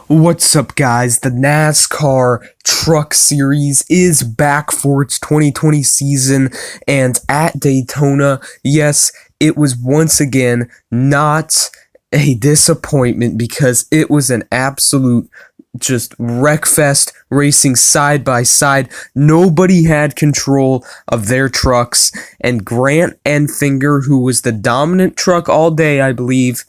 What's up, guys? The NASCAR Truck Series is back for its 2020 season, and at Daytona, yes, it was once again not a disappointment because it was an absolute just wreckfest, racing side by side. Nobody had control of their trucks, and Grant Enfinger, who was the dominant truck all day, I believe,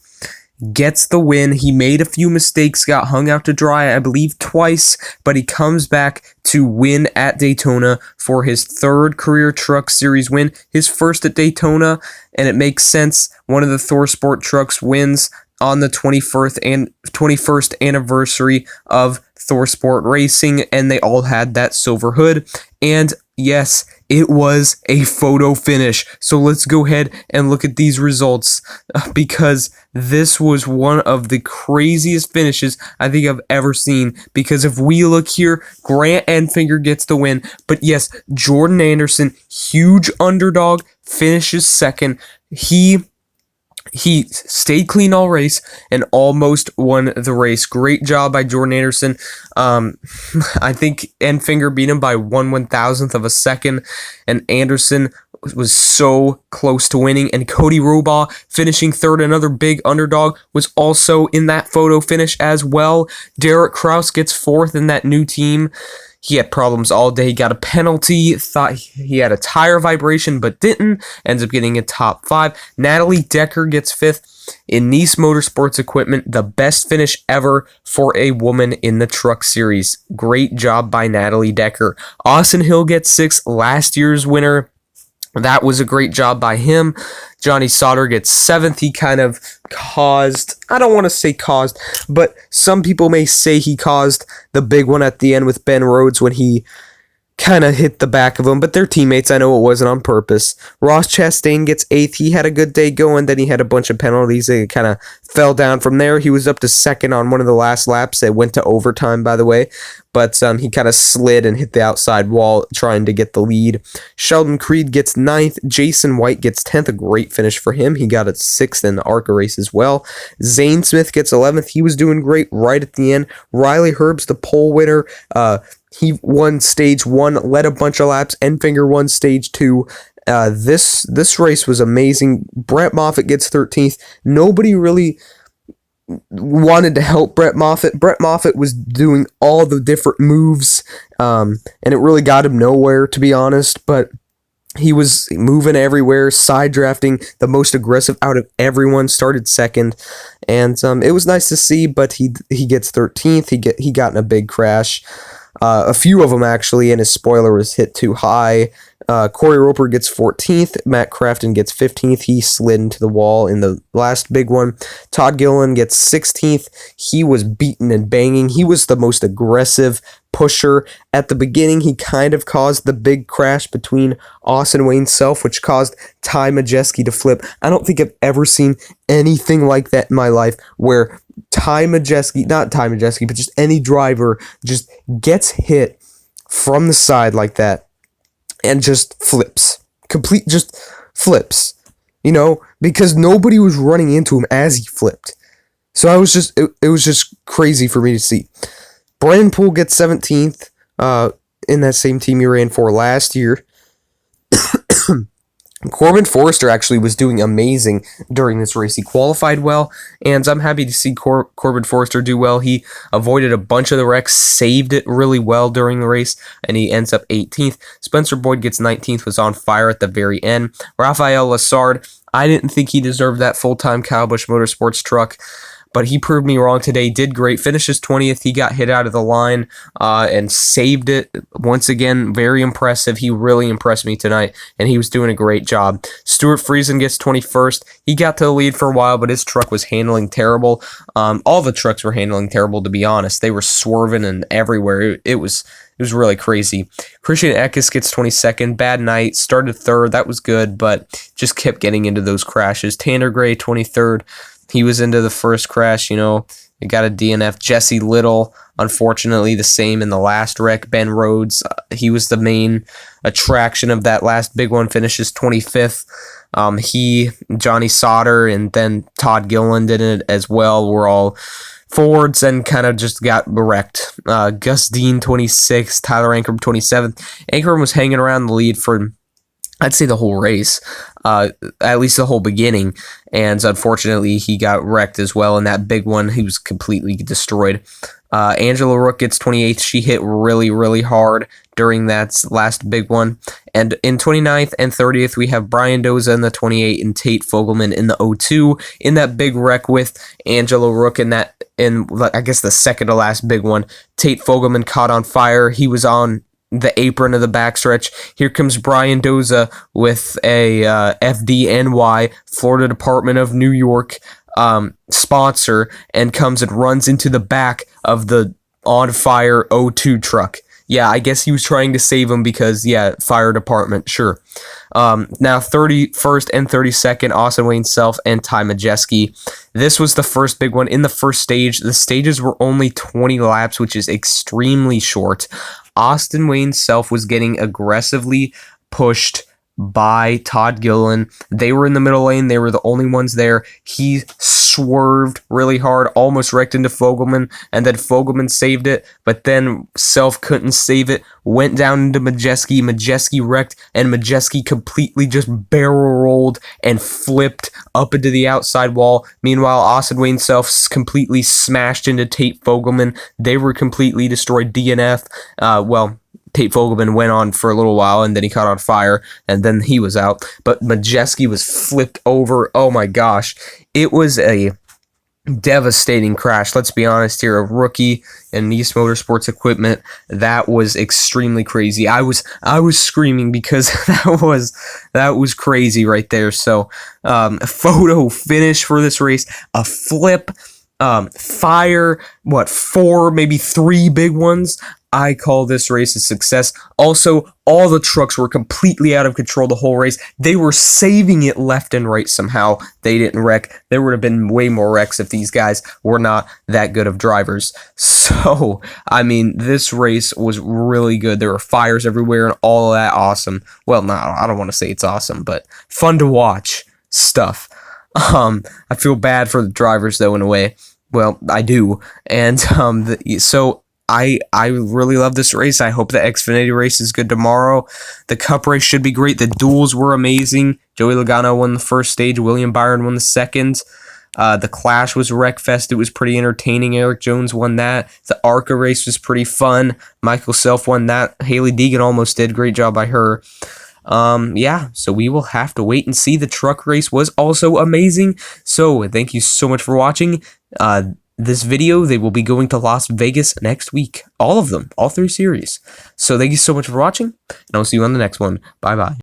gets the win. He made a few mistakes, got hung out to dry, I believe twice, but he comes back to win at Daytona for his third career Truck Series win, his first at Daytona, and it makes sense. One of the Thor Sport trucks wins on the 21st anniversary of Thor Sport Racing, and they all had that silver hood, and yes, it was a photo finish. So let's go ahead and look at these results because this was one of the craziest finishes I think I've ever seen. Because if we look here, Grant Enfinger gets the win. But yes, Jordan Anderson, huge underdog, finishes second. He stayed clean all race and almost won the race. Great job by Jordan Anderson. I think Enfinger beat him by 1/1000th of a second, and Anderson was so close to winning. And Cody Robaugh finishing third, another big underdog, was also in that photo finish as well. Derek Kraus gets fourth in that new team. He had problems all day. He got a penalty, thought he had a tire vibration, but didn't. Ends up getting a top 5. Natalie Decker gets 5th in Nice Motorsports Equipment. The best finish ever for a woman in the Truck Series. Great job by Natalie Decker. Austin Hill gets 6th, last year's winner. That was a great job by him. Johnny Sauter gets 7th. He kind of caused, I don't want to say caused, but some people may say he caused the big one at the end with Ben Rhodes when he kind of hit the back of him, but they're teammates. I know it wasn't on purpose. Ross Chastain gets 8th. He had a good day going, then he had a bunch of penalties. It kind of fell down from there. He was up to second on one of the last laps. It went to overtime, by the way, but he kind of slid and hit the outside wall trying to get the lead. Sheldon Creed gets 9th. Jason White gets 10th. A great finish for him. He got a 6th in the ARCA race as well. Zane Smith gets 11th. He was doing great right at the end. Riley Herbst, the pole winner. He won stage 1, led a bunch of laps. Enfinger won stage 2. This race was amazing. Brett Moffitt gets 13th. Nobody really wanted to help Brett Moffitt. Brett Moffitt was doing all the different moves, and it really got him nowhere, to be honest, but he was moving everywhere, side drafting, the most aggressive out of everyone, started second, and it was nice to see, but he gets 13th. He got in a big crash. A few of them, actually, and his spoiler was hit too high. Corey Roper gets 14th. Matt Crafton gets 15th. He slid into the wall in the last big one. Todd Gilliland gets 16th. He was beating and banging. He was the most aggressive pusher. At the beginning, he kind of caused the big crash between Austin Wayne Self, which caused Ty Majeski to flip. I don't think I've ever seen anything like that in my life, where not Ty Majeski, but just any driver just gets hit from the side like that and just flips. Just flips. Because nobody was running into him as he flipped. So it was just crazy for me to see. Brandon Poole gets 17th in that same team he ran for last year. Corbin Forrester actually was doing amazing during this race. He qualified well, and I'm happy to see Corbin Forrester do well. He avoided a bunch of the wrecks, saved it really well during the race, and he ends up 18th. Spencer Boyd gets 19th, was on fire at the very end. Rafael Lassard, I didn't think he deserved that full-time Kyle Busch Motorsports truck, but he proved me wrong today. Did great. Finishes 20th. He got hit out of the line and saved it. Once again, very impressive. He really impressed me tonight, and he was doing a great job. Stuart Friesen gets 21st. He got to the lead for a while, but his truck was handling terrible. All the trucks were handling terrible, to be honest. They were swerving and everywhere. It was really crazy. Christian Eckes gets 22nd. Bad night. Started 3rd. That was good, but just kept getting into those crashes. Tanner Gray, 23rd. He was into the first crash, He got a DNF. Jesse Little, unfortunately, the same in the last wreck. Ben Rhodes, he was the main attraction of that last big one, finishes 25th. Johnny Sauter, and then Todd Gilliland did it as well. Were all Forwards and kind of just got wrecked. Gus Dean 26th, Tyler Ankrum 27th. Ankrum was hanging around the lead for, I'd say, the whole race, at least the whole beginning, and unfortunately he got wrecked as well in that big one. He was completely destroyed. Angela Rook gets 28th. She hit really, really hard during that last big one. And in 29th and 30th, we have Brian Doza in the 28 and Tate Fogelman in the 02 in that big wreck with Angela Rook in I guess the second to last big one. Tate Fogelman caught on fire. He was on the apron of the backstretch. Here comes Brian Doza with a FDNY, Florida Department of New York sponsor, and comes and runs into the back of the on fire O2 truck. Yeah, I guess he was trying to save him because, yeah, fire department, sure. Now 31st and 32nd, Austin Wayne Self and Ty Majeski. This was the first big one in the first stage. The stages were only 20 laps, which is extremely short. Austin Wayne Self was getting aggressively pushed by Todd Gilliland. They were in the middle lane. They were the only ones there. He swerved really hard, almost wrecked into Fogelman, and then Fogelman saved it, but then Self couldn't save it, went down into Majeski. Majeski wrecked, and Majeski completely just barrel rolled and flipped up into the outside wall. Meanwhile, Austin Wayne Self completely smashed into Tate Fogelman. They were completely destroyed. DNF. Tate Fogelman went on for a little while, and then he caught on fire, and then he was out. But Majeski was flipped over. Oh my gosh. It was a devastating crash. Let's be honest here. A rookie in Nice Motorsports equipment. That was extremely crazy. I was screaming because that was crazy right there. So, a photo finish for this race. A flip. Fire. Four, maybe three big ones. I call this race a success. Also, all the trucks were completely out of control the whole race. They were saving it left and right somehow. They didn't wreck. There would have been way more wrecks if these guys were not that good of drivers. So, I mean, this race was really good. There were fires everywhere and all of that awesome. Well, no, I don't want to say it's awesome, but fun to watch stuff. I feel bad for the drivers, though, in a way. Well, I do. And so I really love this race. I hope the Xfinity race is good tomorrow. The Cup race should be great. The duels were amazing. Joey Logano won the first stage. William Byron won the second. The Clash was Wreckfest. It was pretty entertaining. Eric Jones won that. The ARCA race was pretty fun. Michael Self won that. Haley Deegan almost did. Great job by her. Yeah, so we will have to wait and see. The truck race was also amazing. So thank you so much for watching this video. They will be going to Las Vegas next week. All of them, all three series. So thank you so much for watching, and I'll see you on the next one. Bye-bye.